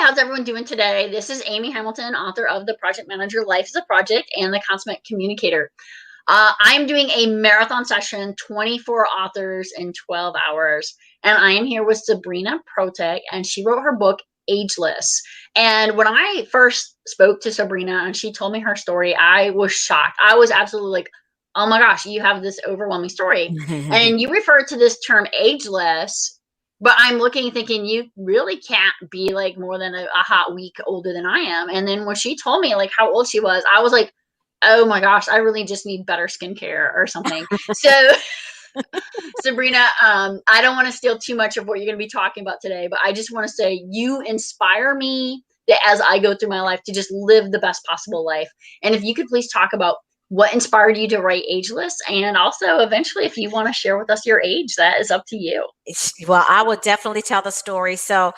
How's everyone doing today? This is Amy Hamilton, author of The Project Manager, Life is a Project, and The Consummate Communicator. I'm doing a marathon session, 24 authors in 12 hours. And I am here with Sabrina Protic, and she wrote her book, Ageless. And when I first spoke to Sabrina and she told me her story, I was shocked. I was absolutely like, oh my gosh, you have this overwhelming story. And you refer to this term ageless, but I'm looking thinking you really can't be like more than a hot week older than I am. And then when she told me like how old she was, I was like, oh my gosh, I really just need better skincare or something. So Sabrina, I don't want to steal too much of what you're going to be talking about today, but I just want to say you inspire me that as I go through my life to just live the best possible life. And if you could please talk about what inspired you to write Ageless, and also eventually if you want to share with us your age, that is up to you. Well, I will definitely tell the story. So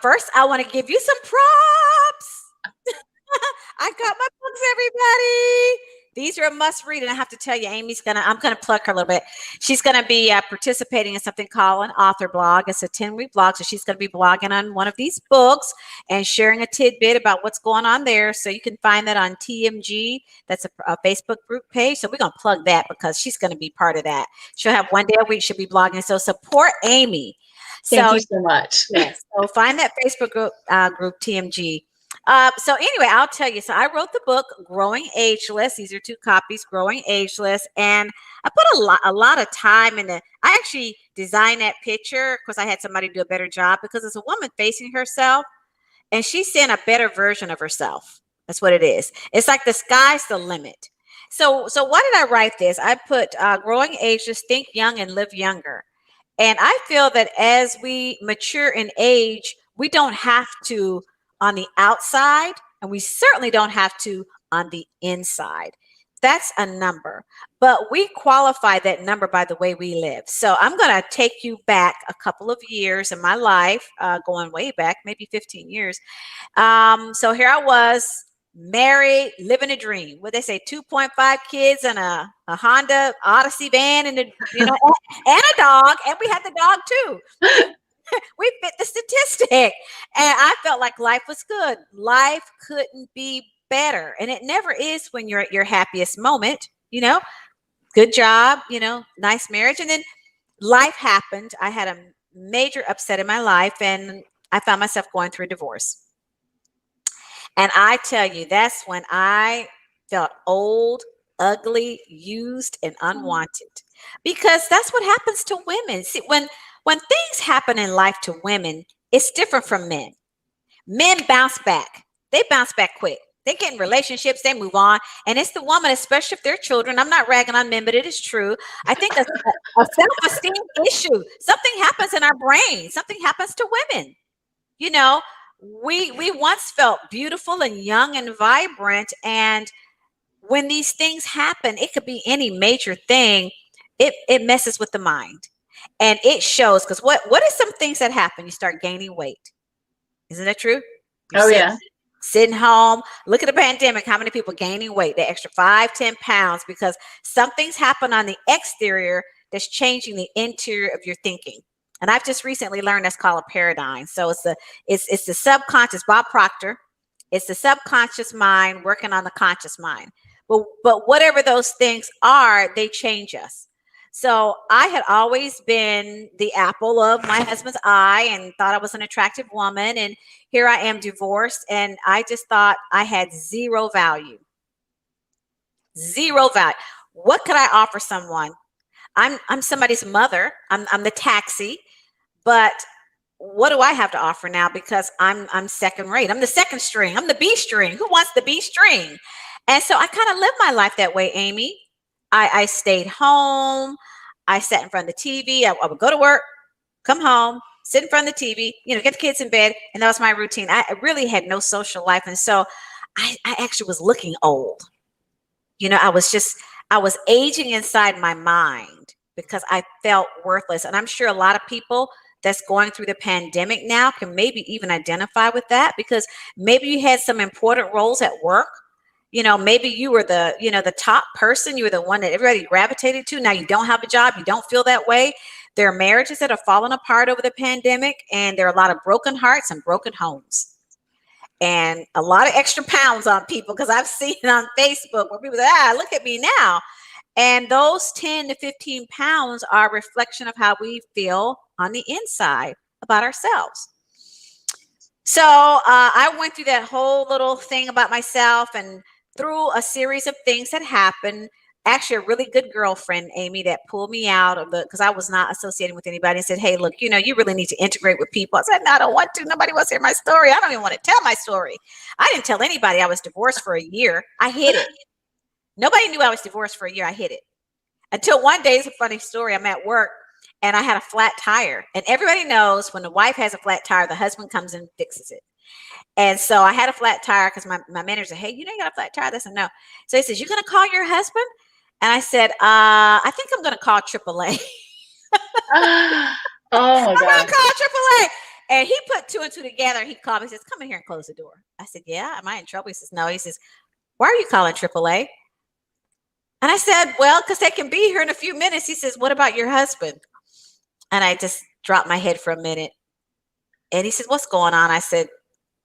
first I want to give you some props. I got my books, everybody. These are a must read. And I have to tell you, I'm going to plug her a little bit. She's going to be participating in something called an author blog. It's a 10-week blog. So she's going to be blogging on one of these books and sharing a tidbit about what's going on there. So you can find that on TMG. That's a Facebook group page. So we're going to plug that because she's going to be part of that. She'll have one day a week. She'll be blogging. So support Amy. Thank you so much. Yes. So find that Facebook group TMG. So anyway, I'll tell you. So I wrote the book, Growing Ageless. These are 2 copies, Growing Ageless. And I put a lot of time in it. I actually designed that picture because I had somebody do a better job because it's a woman facing herself and she's seeing a better version of herself. That's what it is. It's like the sky's the limit. So why did I write this? I put Growing Ageless, Think Young and Live Younger. And I feel that as we mature in age, we don't have to on the outside, and we certainly don't have to on the inside. That's a number, but we qualify that number by the way we live. So I'm going to take you back a couple of years in my life, going way back, maybe 15 years. So here I was, married, living a dream. What they say, 2.5 kids and a Honda Odyssey van and and a dog, and we had the dog too. We fit the statistic. And I felt like life was good. Life couldn't be better. And it never is when you're at your happiest moment, good job, nice marriage. And then life happened. I had a major upset in my life and I found myself going through a divorce. And I tell you, that's when I felt old, ugly, used, and unwanted, because that's what happens to women. See, when things happen in life to women, it's different from men. Men bounce back. They bounce back quick. They get in relationships, they move on. And it's the woman, especially if they're children. I'm not ragging on men, but it is true. I think a self-esteem issue. Something happens in our brain. Something happens to women. We once felt beautiful and young and vibrant. And when these things happen, it could be any major thing. It messes with the mind. And it shows, because what are some things that happen? You start gaining weight. Isn't that true? Yeah. Sitting home. Look at the pandemic. How many people gaining weight? The extra 5-10 pounds because something's happened on the exterior that's changing the interior of your thinking. And I've just recently learned that's called a paradigm. So it's the subconscious. Bob Proctor. It's the subconscious mind working on the conscious mind. But whatever those things are, they change us. So I had always been the apple of my husband's eye and thought I was an attractive woman. And here I am divorced. And I just thought I had zero value. Zero value. What could I offer someone? I'm somebody's mother. I'm the taxi. But what do I have to offer now? Because I'm second rate. I'm the second string. I'm the B string. Who wants the B string? And so I kind of lived my life that way, Amy. I stayed home. I sat in front of the TV. I would go to work, come home, sit in front of the TV, get the kids in bed. And that was my routine. I really had no social life. And so I actually was looking old. I was aging inside my mind because I felt worthless. And I'm sure a lot of people that's going through the pandemic now can maybe even identify with that, because maybe you had some important roles at work. Maybe you were the top person. You were the one that everybody gravitated to. Now you don't have a job. You don't feel that way. There are marriages that have fallen apart over the pandemic, and there are a lot of broken hearts and broken homes. and a lot of extra pounds on people, because I've seen it on Facebook where people say, look at me now. And those 10 to 15 pounds are a reflection of how we feel on the inside about ourselves. So I went through that whole little thing about myself, and through a series of things that happened. Actually, a really good girlfriend, Amy, that pulled me out of because I was not associating with anybody, and said, hey, look, you really need to integrate with people. I said, no, I don't want to. Nobody wants to hear my story. I don't even want to tell my story. I didn't tell anybody I was divorced for a year. I hid it. Nobody knew I was divorced for a year. I hid it. Until one day, it's a funny story. I'm at work and I had a flat tire. And everybody knows when the wife has a flat tire, the husband comes and fixes it. And so I had a flat tire because my manager said, hey, you got a flat tire? I said, no. So he says, you going to call your husband? And I said, I think I'm going to call AAA. Oh my God. I'm going to call AAA. And he put 2 and 2 together. He called me. He says, come in here and close the door. I said, yeah, am I in trouble? He says, no. He says, why are you calling AAA? And I said, well, because they can be here in a few minutes. He says, what about your husband? And I just dropped my head for a minute. And he said, what's going on? I said,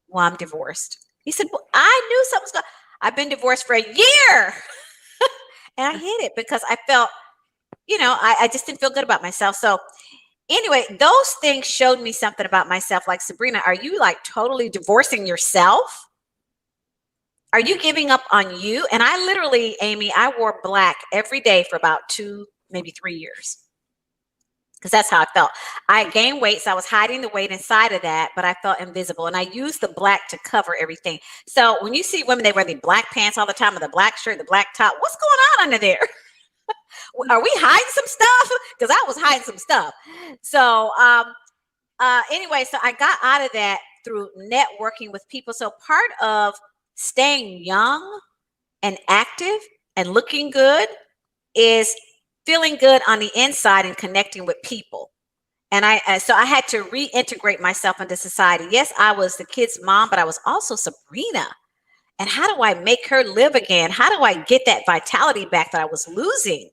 well, I'm divorced. He said, well, I knew something was going on. I've been divorced for a year. And I hid it because I felt, I just didn't feel good about myself. So anyway, those things showed me something about myself. Like, Sabrina, are you like totally divorcing yourself? Are you giving up on you? And I literally, Amy, I wore black every day for about 2, maybe 3 years. Because that's how I felt. I gained weight, so I was hiding the weight inside of that, but I felt invisible. And I used the black to cover everything. So when you see women, they wear the black pants all the time, or the black shirt, the black top, what's going on under there? Are we hiding some stuff? Because I was hiding some stuff. So anyway, so I got out of that through networking with people. So part of staying young and active and looking good is feeling good on the inside and connecting with people. And so I had to reintegrate myself into society. Yes, I was the kid's mom, but I was also Sabrina. And how do I make her live again? How do I get that vitality back that I was losing?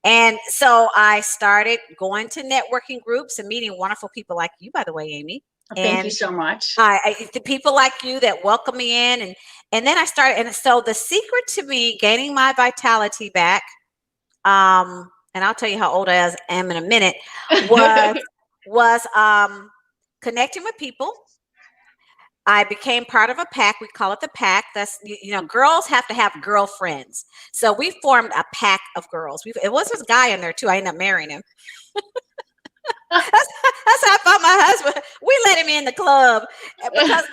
And so I started going to networking groups and meeting wonderful people like you, by the way, Amy. Thank you so much. The people like you that welcome me in. And then I started. And so the secret to me gaining my vitality back, and I'll tell you how old I am in a minute, was connecting with people. I became part of a pack. We call it the pack. That's, girls have to have girlfriends. So we formed a pack of girls. It was this guy in there too. I ended up marrying him. That's how I found my husband. We let him in the club because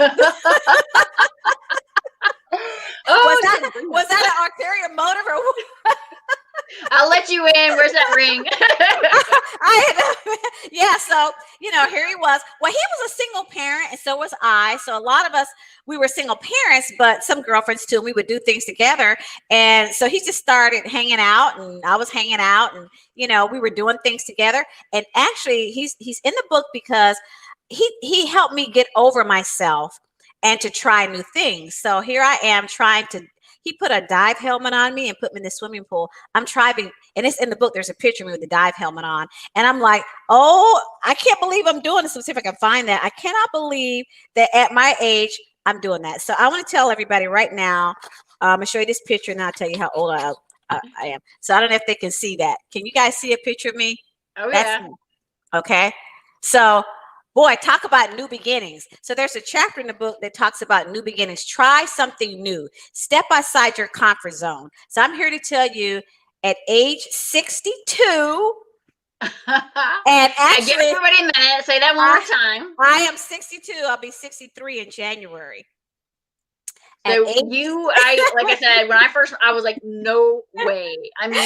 was that an ulterior motive or what? I'll let you in. Where's that ring? Yeah. So, here he was. Well, he was a single parent and so was I. So a lot of us, we were single parents, but some girlfriends too, and we would do things together. And so he just started hanging out and I was hanging out and, we were doing things together. And actually he's in the book because he helped me get over myself and to try new things. So here I am he put a dive helmet on me and put me in the swimming pool. I'm trying, and it's in the book. There's a picture of me with the dive helmet on. And I'm like, oh, I can't believe I'm doing this. Let's see if I can find that. I cannot believe that at my age, I'm doing that. So I want to tell everybody right now, I'm going to show you this picture and I'll tell you how old I am. So I don't know if they can see that. Can you guys see a picture of me? Oh, yeah. Okay. So, boy, talk about new beginnings. So there's a chapter in the book that talks about new beginnings. Try something new. Step outside your comfort zone. So I'm here to tell you at age 62, and actually, give everybody a minute. Say that one more time. I am 62. I'll be 63 in January. So like I said, when I was like, no way. I mean,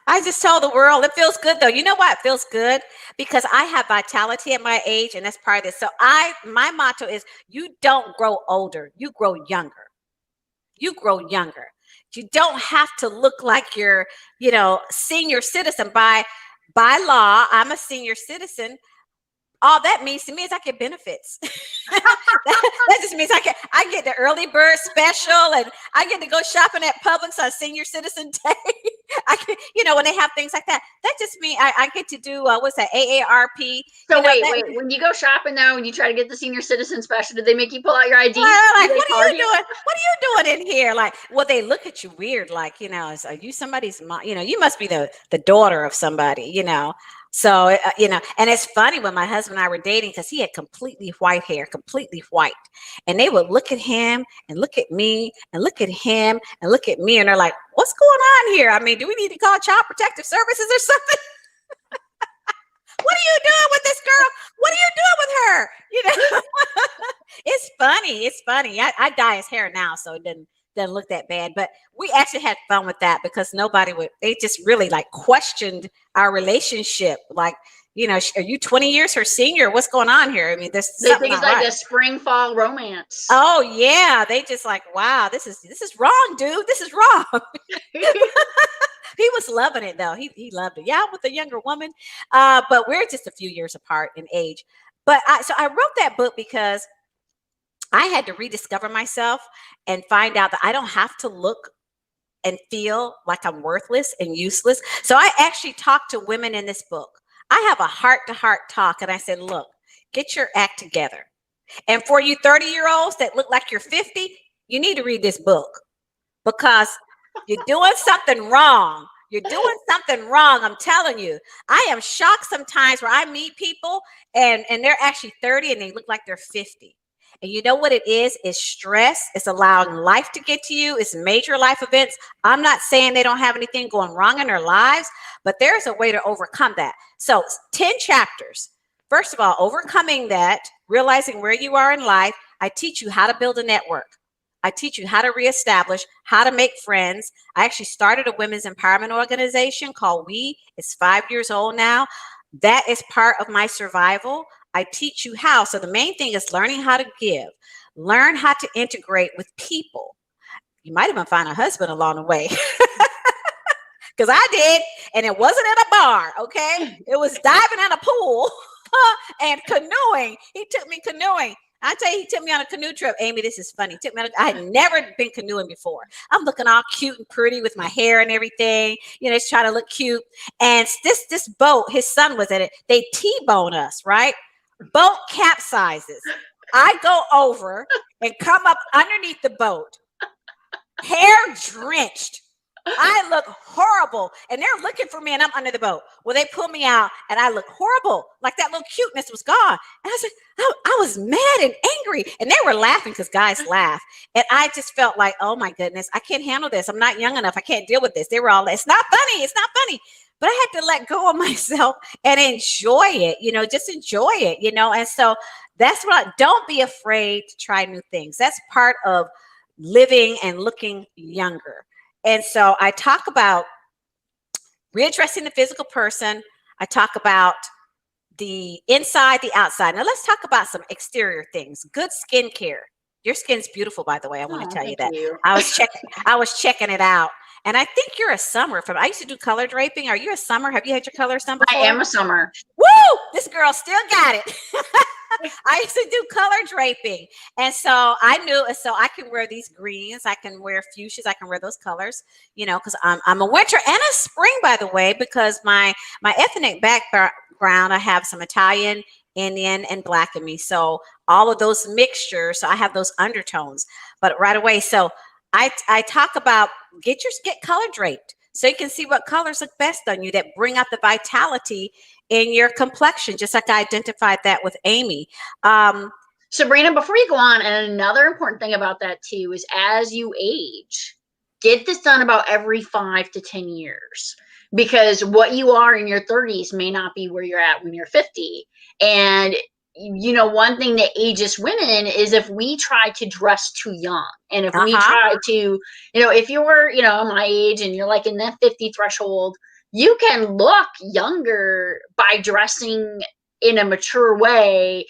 I just told the world it feels good though. You know why it feels good? Because I have vitality at my age, and that's part of this. So my motto is you don't grow older, you grow younger. You grow younger. You don't have to look like you're, senior citizen. By law, I'm a senior citizen. All that means to me is I get benefits. that just means I get the early bird special, and I get to go shopping at Publix on Senior Citizen Day. When they have things like that, that just means I get to do what's that, AARP. So wait, when you go shopping now and you try to get the senior citizen special, did they make you pull out your ID? Like, what are you doing? What are you doing in here? Like, well, they look at you weird. Like, are you somebody's mom? You must be the daughter of somebody. So and it's funny when my husband and I were dating, because he had completely white hair, completely white, and they would look at him and look at me and look at him and look at me, and they're like, "What's going on here? I mean, do we need to call Child Protective Services or something?" What are you doing with this girl? What are you doing with her? It's funny. It's funny. I dye his hair now, so it doesn't look that bad. But we actually had fun with that, because they just really like questioned our relationship. Like, are you 20 years her senior? What's going on here? I mean, they think it's like a spring fall romance. Oh yeah, they just like, wow, this is wrong, dude. This is wrong. He was loving it though. He loved it. Yeah, with a younger woman, but we're just a few years apart in age. But I wrote that book because I had to rediscover myself and find out that I don't have to look and feel like I'm worthless and useless. So I actually talked to women in this book. I have a heart-to-heart talk, and I said, look, get your act together. And for you 30-year-olds that look like you're 50, you need to read this book, because you're doing something wrong. You're doing something wrong. I'm telling you. I am shocked sometimes where I meet people and they're actually 30 and they look like they're 50. And you know what it is? It's stress. It's allowing life to get to you. It's major life events. I'm not saying they don't have anything going wrong in their lives, but there's a way to overcome that. So 10 chapters. First of all, overcoming that, realizing where you are in life. I teach you how to build a network. I teach you how to reestablish, how to make friends. I actually started a women's empowerment organization called We. It's 5 years old now. That is part of my survival. I teach you how. So the main thing is learning how to give, learn how to integrate with people. You might even find a husband along the way. Because I did, and it wasn't in a bar, okay? It was diving in a pool and canoeing. He took me canoeing. I tell you, he took me on a canoe trip. Amy, this is funny. I had never been canoeing before. I'm looking all cute and pretty with my hair and everything. It's trying to look cute. And this boat, his son was in it. They T-bone us, right? Boat capsizes. I go over and come up underneath the boat, hair drenched. I look horrible, and they're looking for me, and I'm under the boat. Well, they pull me out, and I look horrible. Like that little cuteness was gone. And I was like, I was mad and angry, and they were laughing because guys laugh. And I just felt like, oh my goodness, I can't handle this. I'm not young enough. I can't deal with this. They were all like, it's not funny. It's not funny. But I had to let go of myself and enjoy it, just enjoy it, And so that's don't be afraid to try new things. That's part of living and looking younger. And so I talk about readdressing the physical person. I talk about the inside, the outside. Now let's talk about some exterior things. Good skincare. Your skin's beautiful, by the way. I want to tell you that. I was checking it out. And I think you're a Summer I used to do color draping. Are you a Summer? Have you had your colors done before? I am a Summer. Woo! This girl still got it. I used to do color draping. And so I knew, so I can wear these greens. I can wear fuchsias. I can wear those colors, because I'm a winter and a spring, by the way, because my ethnic background, I have some Italian, Indian, and Black in me. So all of those mixtures, so I have those undertones. But right away, so I talk about get color draped so you can see what colors look best on you that bring out the vitality in your complexion, just like I identified that with Amy. Sabrina, before you go on, and another important thing about that too is as you age, get this done about every 5 to 10 years, because what you are in your 30s may not be where you're at when you're 50. And one thing that ages women is if we try to dress too young, and if we try to, if you're, my age and you're like in that 50 threshold, you can look younger by dressing in a mature way.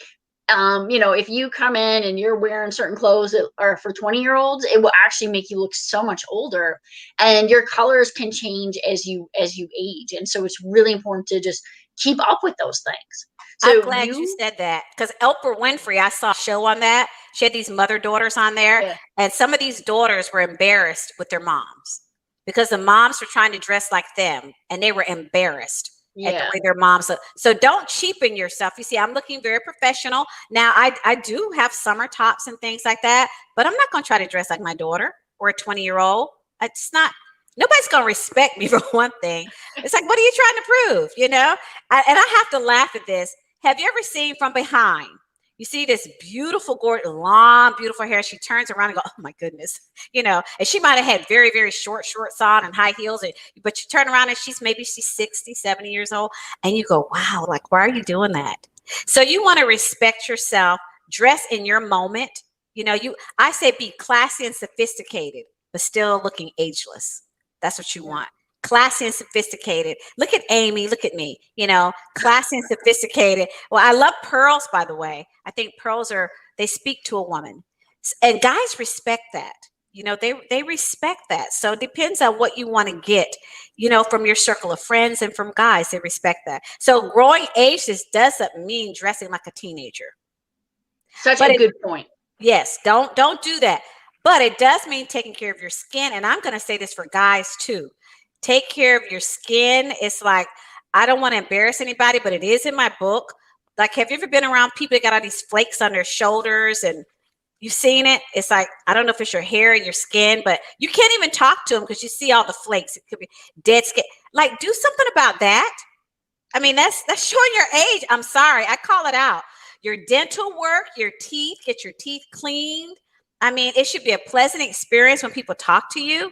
If you come in and you're wearing certain clothes that are for 20-year-olds, it will actually make you look so much older, and your colors can change as you age. And so it's really important to just keep up with those things. So I'm glad you said that, because Oprah Winfrey, I saw a show on that. She had these mother daughters on there, and some of these daughters were embarrassed with their moms because the moms were trying to dress like them and they were embarrassed at the Yeah. way their moms look. So don't cheapen yourself. You see, I'm looking very professional. Now, I do have summer tops and things like that, but I'm not going to try to dress like my daughter or a 20-year-old. It's not, nobody's going to respect me for one thing. It's like, what are you trying to prove? You know? And I have to laugh at this. Have you ever seen from behind? You see this beautiful, gorgeous, long, beautiful hair. She turns around and go, oh my goodness, you know, and she might have had very, very shorts on and high heels. But you turn around and she's 60, 70 years old. And you go, wow, like, why are you doing that? So you want to respect yourself, dress in your moment. You know, I say be classy and sophisticated, but still looking ageless. That's what you want. Classy and sophisticated. Look at Amy. Look at me. You know, classy and sophisticated. Well, I love pearls, by the way. I think pearls they speak to a woman, and guys respect that. You know, they respect that. So it depends on what you want to get, you know, from your circle of friends and from guys. They respect that. So growing ageless doesn't mean dressing like a teenager. Such a good point. Yes, don't do that. But it does mean taking care of your skin. And I'm going to say this for guys too. Take care of your skin. It's like, I don't want to embarrass anybody, but it is in my book. Like, have you ever been around people that got all these flakes on their shoulders and you've seen it? It's like, I don't know if it's your hair or your skin, but you can't even talk to them because you see all the flakes. It could be dead skin. Like, do something about that. I mean, that's showing your age. I'm sorry. I call it out. Your dental work, your teeth, get your teeth cleaned. I mean, it should be a pleasant experience when people talk to you.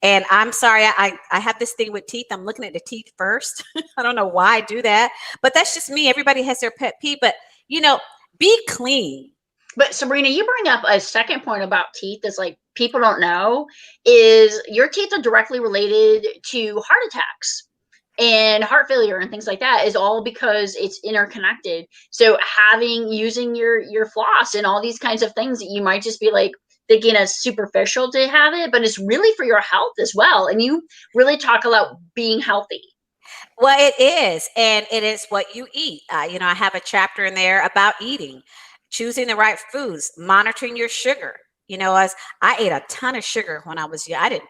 And I'm sorry, I have this thing with teeth. I'm looking at the teeth first. I don't know why I do that, but that's just me. Everybody has their pet peeve, but you know, be clean. But Sabrina, you bring up a second point about teeth that's like people don't know is your teeth are directly related to heart attacks and heart failure and things like that is all because it's interconnected. So using your floss and all these kinds of things that you might just be like thinking as superficial to have it, but it's really for your health as well. And you really talk about being healthy. Well, it is. And it is what you eat. You know, I have a chapter in there about eating, choosing the right foods, monitoring your sugar. You know, as I ate a ton of sugar when I was young.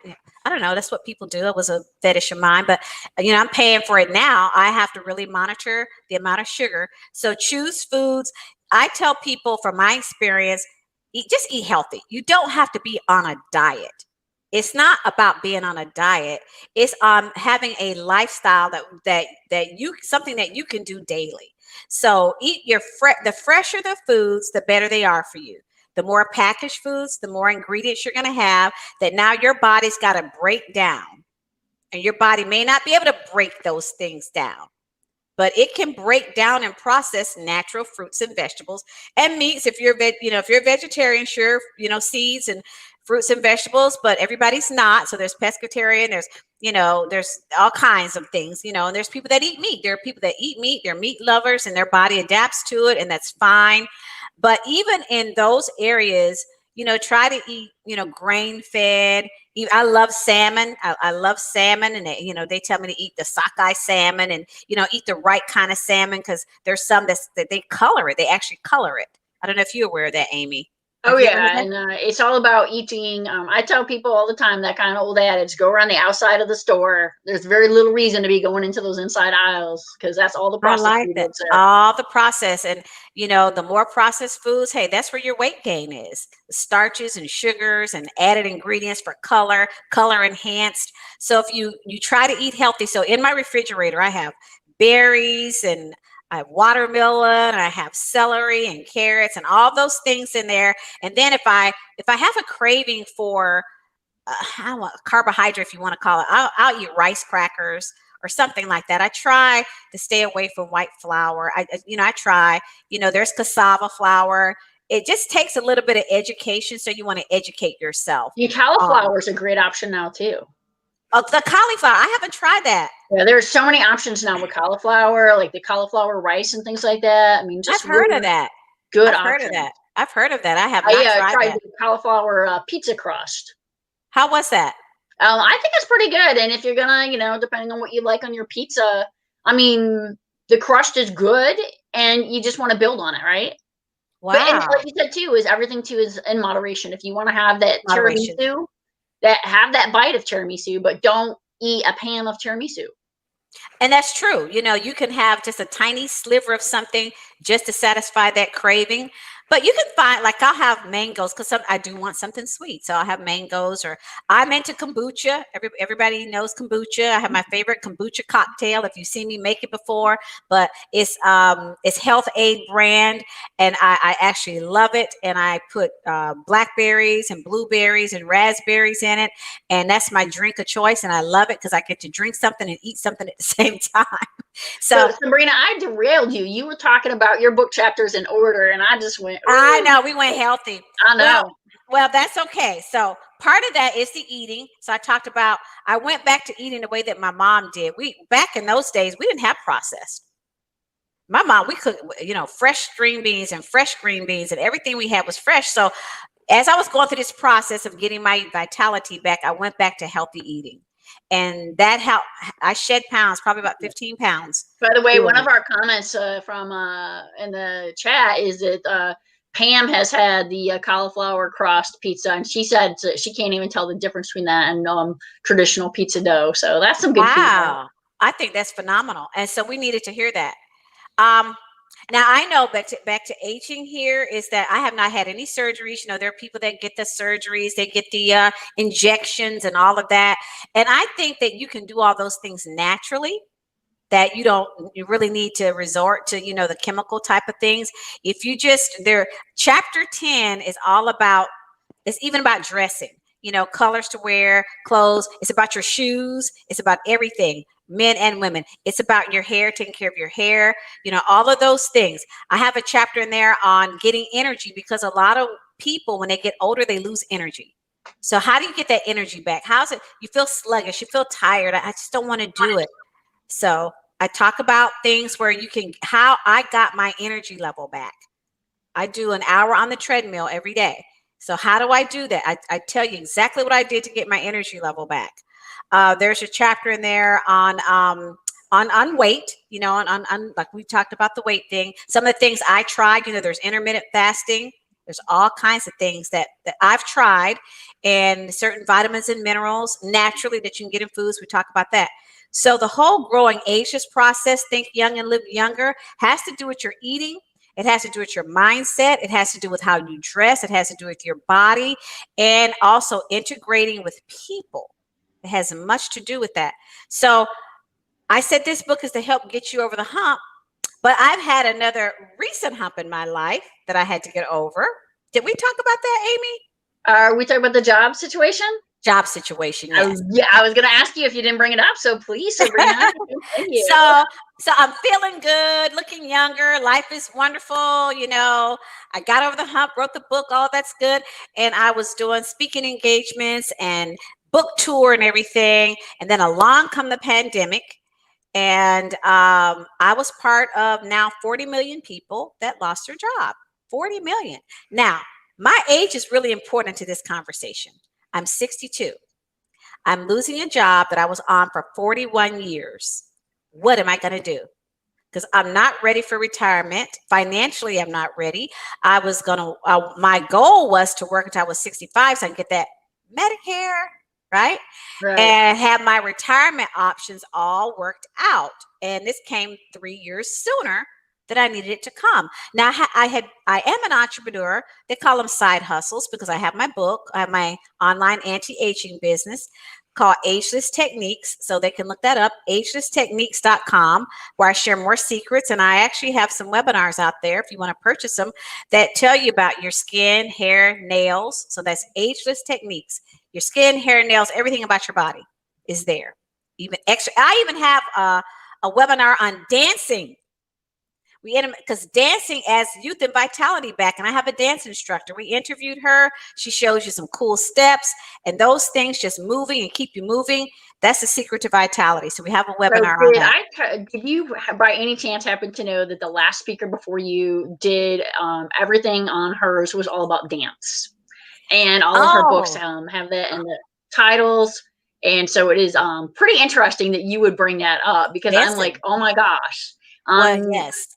I don't know. That's what people do. It was a fetish of mine, but you know, I'm paying for it now. I have to really monitor the amount of sugar. So choose foods. I tell people from my experience, just eat healthy. You don't have to be on a diet. It's not about being on a diet. It's having a lifestyle something that you can do daily. So eat the fresher the foods, the better they are for you. The more packaged foods, the more ingredients you're going to have that now your body's got to break down. And your body may not be able to break those things down, but it can break down and process natural fruits and vegetables and meats. If you're a vegetarian, sure, you know, seeds and fruits and vegetables, but everybody's not. So there's pescatarian, there's all kinds of things, you know, and there's people that eat meat. There are people that eat meat, they're meat lovers and their body adapts to it, and that's fine. But even in those areas, you know, try to eat, you know, grain fed. I love salmon. I love salmon. And, you know, they tell me to eat the sockeye salmon and, you know, eat the right kind of salmon because there's some that they color it. They actually color it. I don't know if you're aware of that, Amy. Oh yeah, and it's all about eating. I tell people all the time that kind of old adage: go around the outside of the store. There's very little reason to be going into those inside aisles because that's all the processed I like foods that. All the process, and you know, the more processed foods, hey, that's where your weight gain is. The starches and sugars and added ingredients for color enhanced. So if you try to eat healthy, so in my refrigerator, I have berries and I have watermelon, and I have celery and carrots and all those things in there. And then if I have a craving for carbohydrate, if you want to call it, I'll eat rice crackers or something like that. I try to stay away from white flour. I try, you know, there's cassava flour. It just takes a little bit of education. So you want to educate yourself. The cauliflower is a great option now too. The cauliflower, I haven't tried that. Yeah, there's so many options now with cauliflower, like the cauliflower rice and things like that. I mean, just I've heard of that. Good I've heard of that. I've heard of that. I have not tried that. The cauliflower pizza crust. How was that? I think it's pretty good. And if you're gonna, you know, depending on what you like on your pizza, I mean, the crust is good, and you just want to build on it, right? Wow. But and like you said too, everything is in moderation. If you want to have that tiramisu, that have that bite of tiramisu, but don't eat a pan of tiramisu. And that's true. You know, you can have just a tiny sliver of something just to satisfy that craving. But you can find, like, I'll have mangoes because I do want something sweet. So I'll have mangoes, or I'm into kombucha. Everybody knows kombucha. I have my favorite kombucha cocktail if you've seen me make it before, but it's Health Aid brand, and I actually love it. And I put blackberries and blueberries and raspberries in it. And that's my drink of choice. And I love it because I get to drink something and eat something at the same time. So, So Sabrina, I derailed you. You were talking about your book chapters in order, and I just went, I know we went healthy. I know. Well, that's okay. So part of that is the eating. So I talked about, I went back to eating the way that my mom did. Back in those days, we didn't have processed. My mom, we cooked, fresh string beans and fresh green beans, and everything we had was fresh. So as I was going through this process of getting my vitality back, I went back to healthy eating. And that helped. I shed pounds, probably about 15 pounds. By the way, one of our comments from in the chat is that Pam has had the cauliflower crust pizza, and she said she can't even tell the difference between that and traditional pizza dough. So that's some good feedback. I think that's phenomenal. And so we needed to hear that. Now I know back to aging here is that I have not had any surgeries. You know, there are people that get the surgeries, they get the injections and all of that. And I think that you can do all those things naturally, that you really need to resort to, the chemical type of things. If you chapter 10 is all about, it's even about dressing, colors to wear, clothes. It's about your shoes. It's about everything. Men and women. It's about your hair, taking care of your hair, all of those things. I have a chapter in there on getting energy, because a lot of people, when they get older, they lose energy. So how do you get that energy back? How's it? You feel sluggish, you feel tired. I just don't want to do it. So I talk about things where how I got my energy level back. I do an hour on the treadmill every day. So how do I do that? I tell you exactly what I did to get my energy level back. There's a chapter in there on weight, on like we talked about the weight thing. Some of the things I tried, there's intermittent fasting. There's all kinds of things that I've tried, and certain vitamins and minerals naturally that you can get in foods. We talk about that. So the whole growing ageless process, think young and live younger, has to do with your eating. It has to do with your mindset. It has to do with how you dress. It has to do with your body, and also integrating with people. It has much to do with that. So I said this book is to help get you over the hump, but I've had another recent hump in my life that I had to get over. Did we talk about that, Amy? Are we talking about the job situation? Job situation, yes. Yeah, I was going to ask you if you didn't bring it up, so please, Sabrina. Thank you. So I'm feeling good, looking younger. Life is wonderful. I got over the hump, wrote the book, all that's good. And I was doing speaking engagements and book tour and everything. And then along come the pandemic. And I was part of now 40 million people that lost their job. 40 million. Now, my age is really important to this conversation. I'm 62. I'm losing a job that I was on for 41 years. What am I going to do? Because I'm not ready for retirement. Financially, I'm not ready. My goal was to work until I was 65 so I can get that Medicare, right? And have my retirement options all worked out. And this came 3 years sooner than I needed it to come. Now I am an entrepreneur. They call them side hustles, because I have my book. I have my online anti-aging business called Ageless Techniques. So they can look that up, agelesstechniques.com, where I share more secrets. And I actually have some webinars out there, if you want to purchase them, that tell you about your skin, hair, nails. So that's Ageless Techniques. Your skin, hair, nails, everything about your body is there. Even extra. I even have a webinar on dancing. Because dancing adds youth and vitality back. And I have a dance instructor. We interviewed her. She shows you some cool steps, and those things, just moving and keep you moving. That's the secret to vitality. So we have a webinar on that. Did you by any chance happen to know that the last speaker before you did everything on hers was all about dance? And all of her books have that in the titles. And so it is pretty interesting that you would bring that up, because I'm like, oh my gosh. Yes.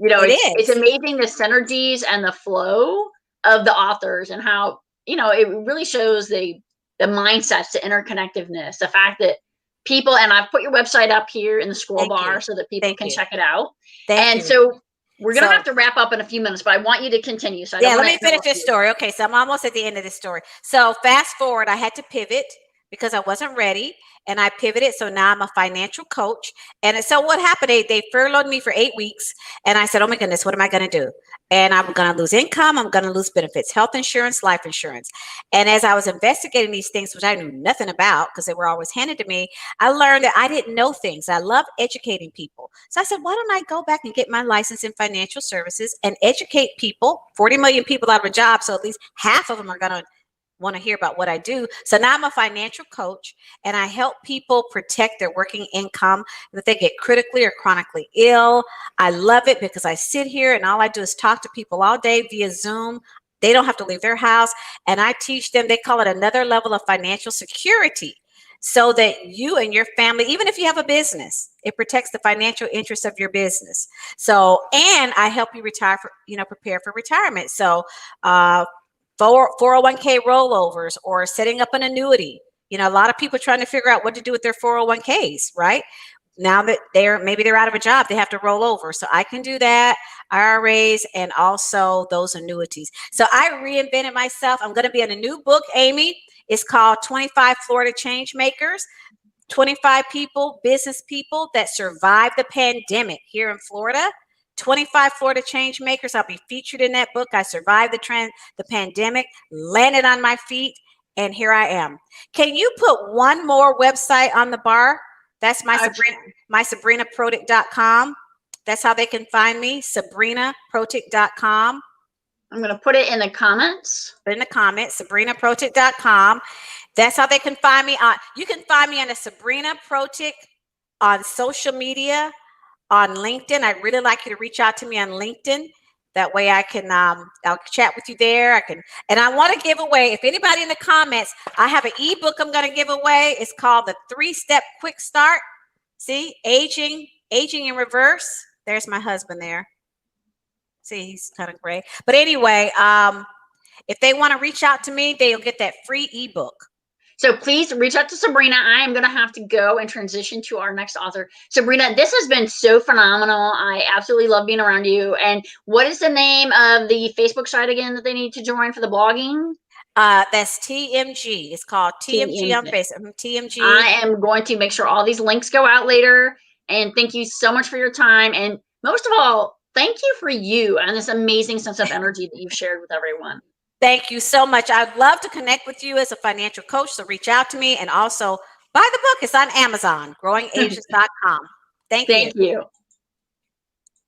It's amazing the synergies and the flow of the authors, and how, it really shows they the mindsets, the interconnectedness, the fact that people, and I've put your website up here in the scroll Thank bar you. so that people Thank can you. check it out. Thank And you. so we're going to So, have to wrap up in a few minutes, but I want you to continue. So I yeah, don't let want me to finish interrupt this you. story. Okay, so I'm almost at the end of this story. So fast forward, I had to pivot because I wasn't ready, and I pivoted. So now I'm a financial coach. And so what happened? They furloughed me for 8 weeks, and I said, "Oh my goodness, what am I going to do?" And I'm going to lose income. I'm going to lose benefits, health insurance, life insurance. And as I was investigating these things, which I knew nothing about because they were always handed to me, I learned that I didn't know things. I love educating people. So I said, why don't I go back and get my license in financial services and educate people? 40 million people out of a job. So at least half of them are going to want to hear about what I do. So now I'm a financial coach, and I help people protect their working income if they get critically or chronically ill. I love it because I sit here and all I do is talk to people all day via Zoom. They don't have to leave their house, and I teach them. They call it another level of financial security, so that you and your family, even if you have a business, it protects the financial interests of your business. So, and I help you prepare for retirement. So, 401k rollovers or setting up an annuity. A lot of people are trying to figure out what to do with their 401ks, right? Now that maybe they're out of a job, they have to roll over. So I can do that, IRAs, and also those annuities. So I reinvented myself. I'm going to be in a new book, Amy. It's called 25 Florida Change Makers. 25 business people that survived the pandemic here in Florida. 25 Florida change makers. I'll be featured in that book. I survived the pandemic, landed on my feet, and here I am. Can you put one more website on the bar? That's my SabrinaProtic.com. That's how they can find me, SabrinaProtic.com. I'm going to put it in the comments. Put in the comments, SabrinaProtic.com. That's how they can find me. You can find me on a Sabrina Protic on social media, on LinkedIn. I'd really like you to reach out to me on LinkedIn. That way I can, I'll chat with you there. And I want to give away, if anybody in the comments, I have an ebook I'm going to give away. It's called the 3-Step Quick Start. See, aging in reverse. There's my husband there. See, he's kind of gray. But anyway, if they want to reach out to me, they'll get that free ebook. So please reach out to Sabrina. I am going to have to go and transition to our next author. Sabrina, this has been so phenomenal. I absolutely love being around you. And what is the name of the Facebook site again that they need to join for the blogging? That's TMG. It's called TMG on Facebook. TMG. I am going to make sure all these links go out later. And thank you so much for your time. And most of all, thank you for you and this amazing sense of energy that you've shared with everyone. Thank you so much. I'd love to connect with you as a financial coach, so reach out to me, and also buy the book. It's on Amazon, growingageless.com. Thank you. Thank you.